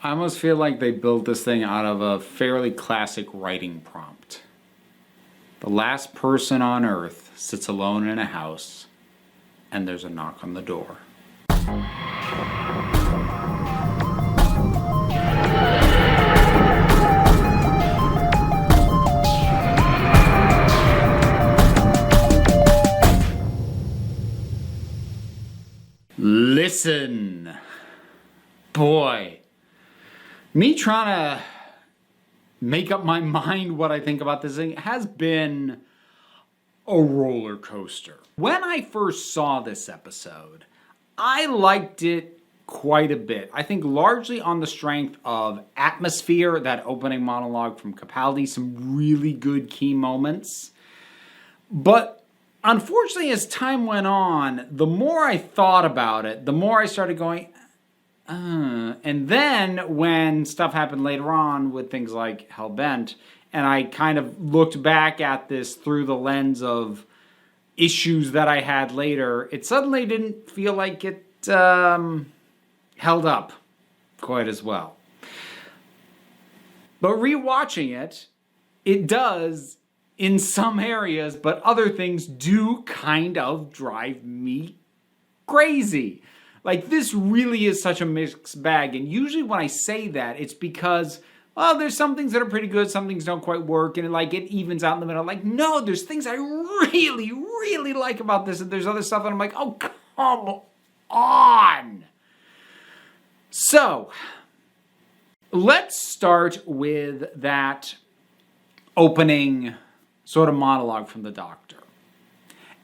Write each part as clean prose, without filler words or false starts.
I almost feel like they built this thing out of a fairly classic writing prompt. The last person on Earth sits alone in a house, and there's a knock on the door. Listen. Boy. Me trying to make up my mind what I think about this thing has been a roller coaster. When I first saw this episode, I liked it quite a bit. I think largely on the strength of atmosphere, that opening monologue from Capaldi, some really good key moments. But unfortunately, as time went on, the more I thought about it, the more I started going, and then when stuff happened later on with things like Hellbent, and I kind of looked back at this through the lens of issues that I had later, it suddenly didn't feel like it held up quite as well. But rewatching it, it does in some areas, but other things do kind of drive me crazy. Like, this really is such a mixed bag. And usually when I say that, it's because, well, there's some things that are pretty good, some things don't quite work, and it evens out in the middle. Like, no, there's things I really, really like about this, and there's other stuff that I'm like, oh, come on. So, let's start with that opening sort of monologue from the Doctor.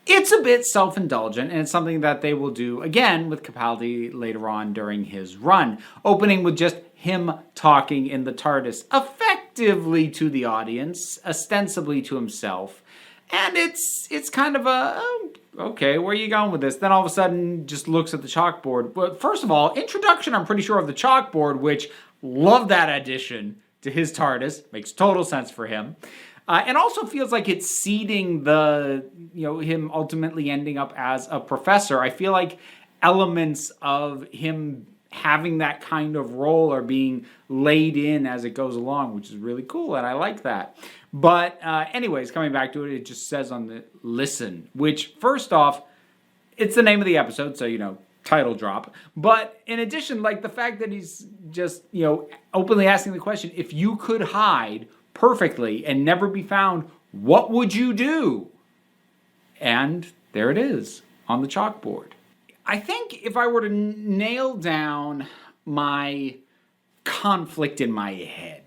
It's a bit self-indulgent, and it's something that they will do, again, with Capaldi later on during his run. Opening with just him talking in the TARDIS, effectively to the audience, ostensibly to himself. And it's kind of a, okay, where are you going with this? Then all of a sudden, just looks at the chalkboard. But first of all, introduction, I'm pretty sure, of the chalkboard, which, love that addition to his TARDIS. Makes total sense for him. And also feels like it's seeding the, him ultimately ending up as a professor. I feel like elements of him having that kind of role are being laid in as it goes along, which is really cool, and I like that. But anyways, coming back to it, it just says on the listen, which, first off, it's the name of the episode, so, title drop. But in addition, the fact that he's just, openly asking the question, if you could hide perfectly and never be found, what would you do? And there it is on the chalkboard. I think if I were to nail down my conflict in my head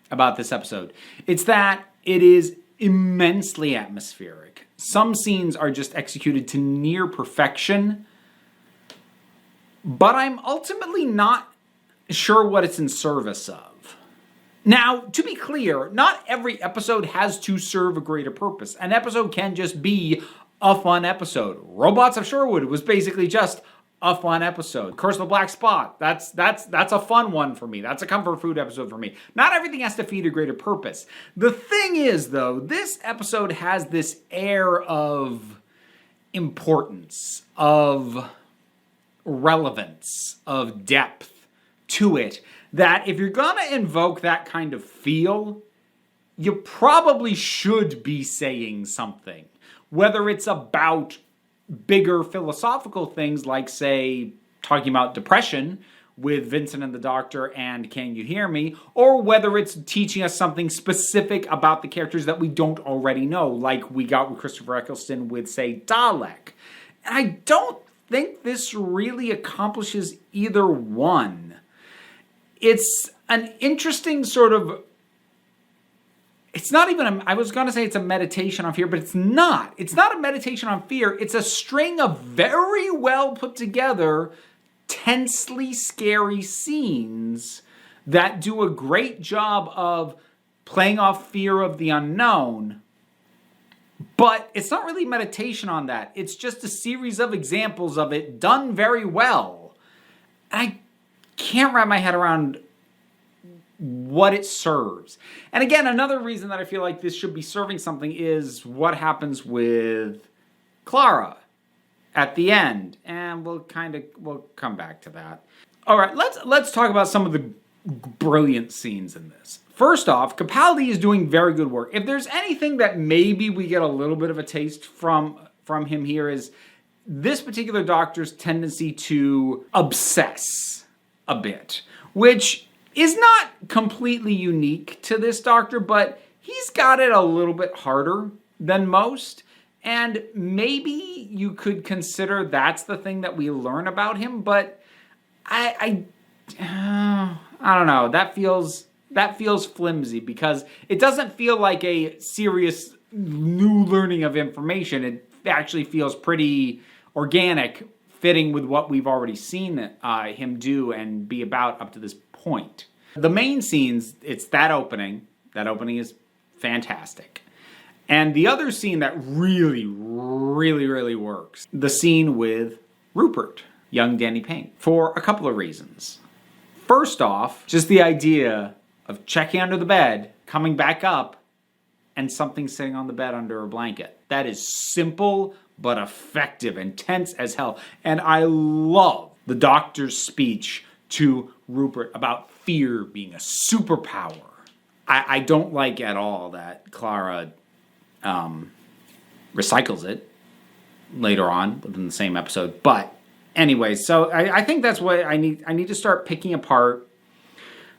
about this episode, it's that it is immensely atmospheric. Some scenes are just executed to near perfection, but I'm ultimately not sure what it's in service of. Now, to be clear, not every episode has to serve a greater purpose. An episode can just be a fun episode. Robots of Sherwood was basically just a fun episode. Curse of the Black Spot, that's a fun one for me. That's a comfort food episode for me. Not everything has to feed a greater purpose. The thing is, though, this episode has this air of importance, of relevance, of depth to it, that if you're going to invoke that kind of feel, you probably should be saying something. Whether it's about bigger philosophical things like, say, talking about depression with Vincent and the Doctor and Can You Hear Me, or whether it's teaching us something specific about the characters that we don't already know, like we got with Christopher Eccleston with, say, Dalek. And I don't think this really accomplishes either one. It's an interesting sort of, it's not even, I was going to say it's a meditation on fear, but it's not. It's not a meditation on fear. It's a string of very well put together, tensely scary scenes that do a great job of playing off fear of the unknown. But it's not really meditation on that. It's just a series of examples of it done very well. I can't wrap my head around what it serves. And again, another reason that I feel like this should be serving something is what happens with Clara at the end. And we'll come back to that. All right, let's talk about some of the brilliant scenes in this. First off, Capaldi is doing very good work. If there's anything that maybe we get a little bit of a taste from him here is this particular doctor's tendency to obsess a bit, which is not completely unique to this doctor, but he's got it a little bit harder than most. And maybe you could consider that's the thing that we learn about him, but I don't know. That feels flimsy because it doesn't feel like a serious new learning of information. It actually feels pretty organic, fitting with what we've already seen him do and be about up to this point. The main scenes, it's that opening. That opening is fantastic. And the other scene that really, really, really works, the scene with Rupert, young Danny Pink, for a couple of reasons. First off, just the idea of checking under the bed, coming back up, and something sitting on the bed under a blanket. That is simple but effective and tense as hell. And I love the doctor's speech to Rupert about fear being a superpower. I don't like at all that Clara recycles it later on within the same episode. But anyway, so I think that's what I need to start picking apart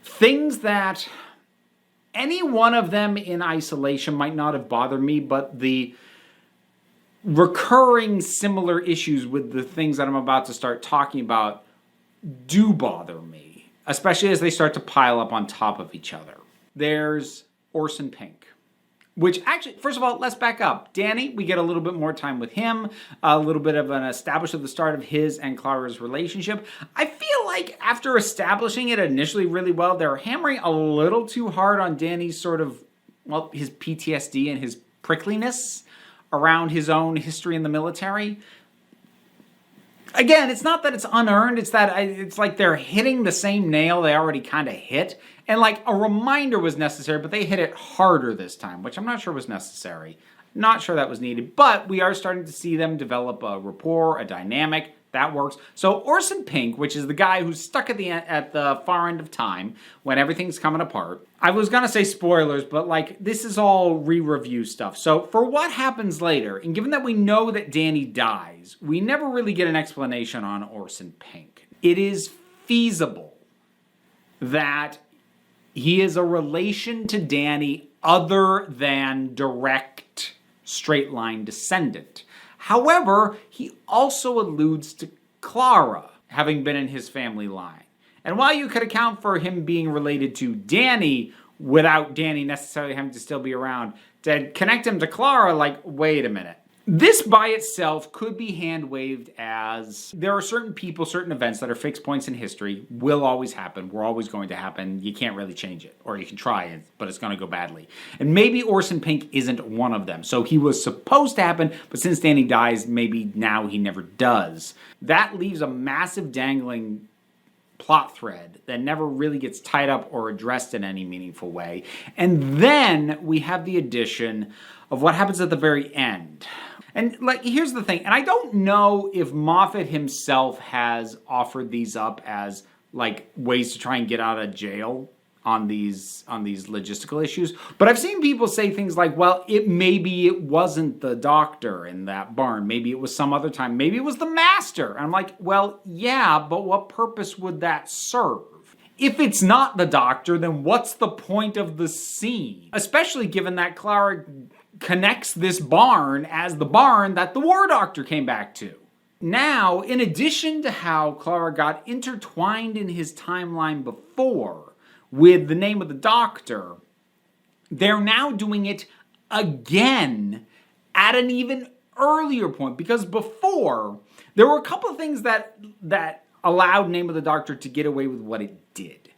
things that any one of them in isolation might not have bothered me, but the recurring similar issues with the things that I'm about to start talking about do bother me, especially as they start to pile up on top of each other. There's Orson Pink, which actually, first of all, let's back up. Danny, we get a little bit more time with him, a little bit of an establishment of the start of his and Clara's relationship. I feel like after establishing it initially really well, they're hammering a little too hard on Danny's sort of, well, his PTSD and his prickliness around his own history in the military. Again, it's not that it's unearned, it's that it's like they're hitting the same nail they already kind of hit. And like a reminder was necessary, but they hit it harder this time, which I'm not sure was necessary. Not sure that was needed, but we are starting to see them develop a rapport, a dynamic. That works. So Orson Pink, which is the guy who's stuck at the far end of time when everything's coming apart. I was going to say spoilers, but like this is all re-review stuff. So for what happens later, and given that we know that Danny dies, we never really get an explanation on Orson Pink. It is feasible that he is a relation to Danny other than direct straight line descendant. However, he also alludes to Clara having been in his family line. And while you could account for him being related to Danny without Danny necessarily having to still be around, to connect him to Clara, like, wait a minute. This by itself could be hand-waved as there are certain people, certain events that are fixed points in history, will always happen, were always going to happen, you can't really change it, or you can try it, but it's going to go badly. And maybe Orson Pink isn't one of them. So he was supposed to happen, but since Danny dies, maybe now he never does. That leaves a massive dangling plot thread that never really gets tied up or addressed in any meaningful way. And then we have the addition of what happens at the very end. And like, here's the thing, and I don't know if Moffat himself has offered these up as like ways to try and get out of jail on these logistical issues, but I've seen people say things like, well, maybe it wasn't the doctor in that barn, maybe it was some other time, maybe it was the master. And I'm like, well, yeah, but what purpose would that serve? If it's not the doctor, then what's the point of the scene? Especially given that Clara connects this barn as the barn that the war doctor came back to. Now, in addition to how Clara got intertwined in his timeline before with the name of the doctor, they're now doing it again at an even earlier point, because before there were a couple of things that allowed Name of the Doctor to get away with what it did.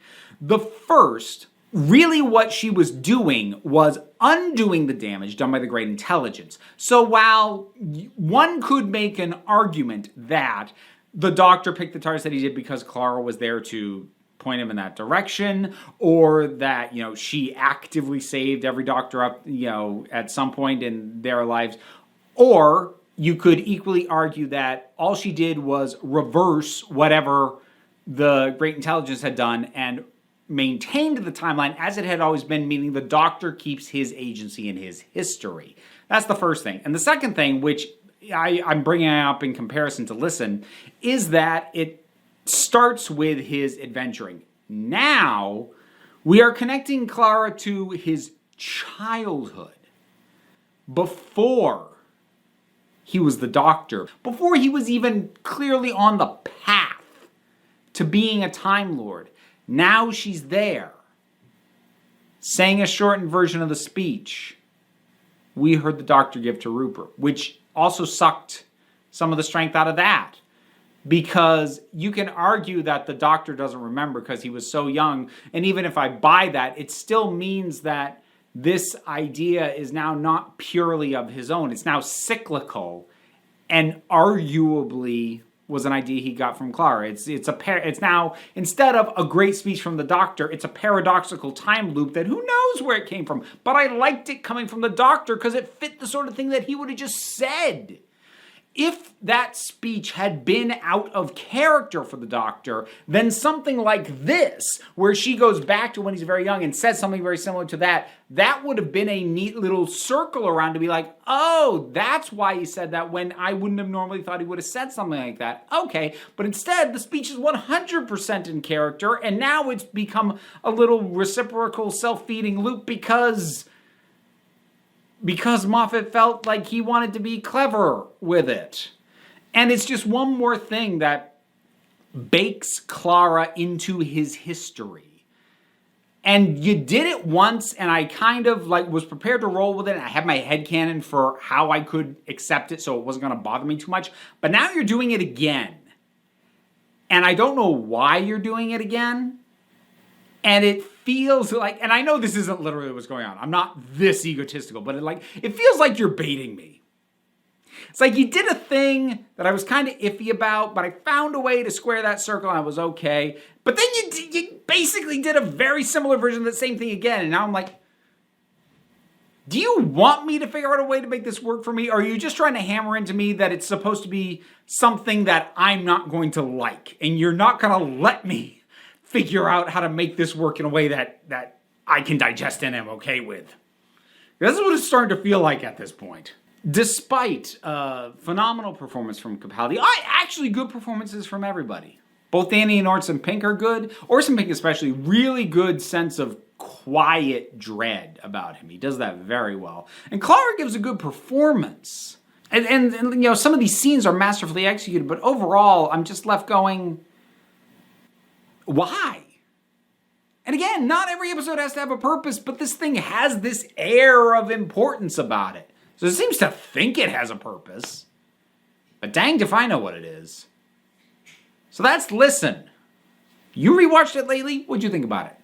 The first, really what she was doing was undoing the damage done by the Great Intelligence. So while one could make an argument that the Doctor picked the TARDIS that he did because Clara was there to point him in that direction, or that, she actively saved every Doctor up, at some point in their lives, or you could equally argue that all she did was reverse whatever the Great Intelligence had done and maintained the timeline as it had always been, meaning the Doctor keeps his agency in his history. That's the first thing. And the second thing, which I'm bringing up in comparison to Listen, is that it starts with his adventuring. Now, we are connecting Clara to his childhood. Before he was the Doctor, before he was even clearly on the path to being a Time Lord. Now she's there, saying a shortened version of the speech we heard the Doctor give to Rupert, which also sucked some of the strength out of that. Because you can argue that the Doctor doesn't remember because he was so young, and even if I buy that, it still means that this idea is now not purely of his own. It's now cyclical, and arguably was an idea he got from Clara. It's now, instead of a great speech from the Doctor, it's a paradoxical time loop that who knows where it came from. But I liked it coming from the Doctor because it fit the sort of thing that he would have just said. If that speech had been out of character for the Doctor, then something like this, where she goes back to when he's very young and says something very similar to that, that would have been a neat little circle around to be like, oh, that's why he said that, when I wouldn't have normally thought he would have said something like that. Okay, but instead, the speech is 100% in character, and now it's become a little reciprocal self-feeding loop because Moffat felt like he wanted to be clever with it. And it's just one more thing that bakes Clara into his history. And you did it once, and I kind of was prepared to roll with it. I had my headcanon for how I could accept it so it wasn't going to bother me too much. But now you're doing it again. And I don't know why you're doing it again. And it feels like, and I know this isn't literally what's going on. I'm not this egotistical, but it feels like you're baiting me. It's like you did a thing that I was kind of iffy about, but I found a way to square that circle and I was okay. But then you basically did a very similar version of the same thing again. And now I'm like, do you want me to figure out a way to make this work for me? Or are you just trying to hammer into me that it's supposed to be something that I'm not going to like? And you're not going to let me figure out how to make this work in a way that I can digest and am okay with. This is what it's starting to feel like at this point. Despite phenomenal performance from Capaldi, actually good performances from everybody. Both Danny and Orson Pink are good. Orson Pink especially, really good sense of quiet dread about him. He does that very well. And Clara gives a good performance. And some of these scenes are masterfully executed, but overall, I'm just left going, why? And again, not every episode has to have a purpose, but this thing has this air of importance about it. So it seems to think it has a purpose. But danged if I know what it is. So that's Listen. You rewatched it lately? What'd you think about it?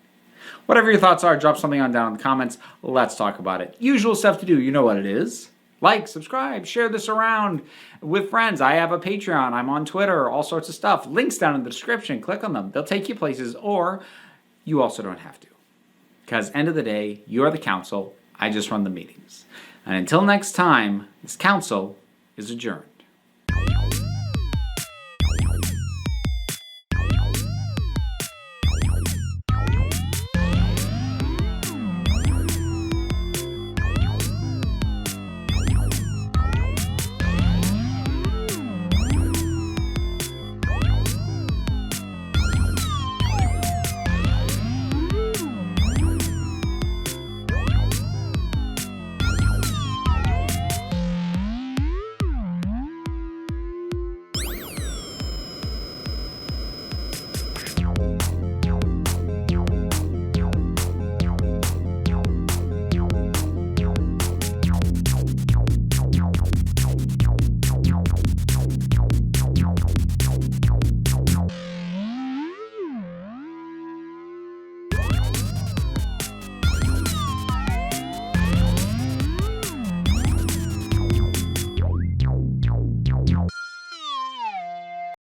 Whatever your thoughts are, drop something on down in the comments. Let's talk about it. Usual stuff to do. You know what it is. Like, subscribe, share this around with friends. I have a Patreon. I'm on Twitter, all sorts of stuff. Links down in the description. Click on them. They'll take you places, or you also don't have to. Because end of the day, you're the council. I just run the meetings. And until next time, this council is adjourned.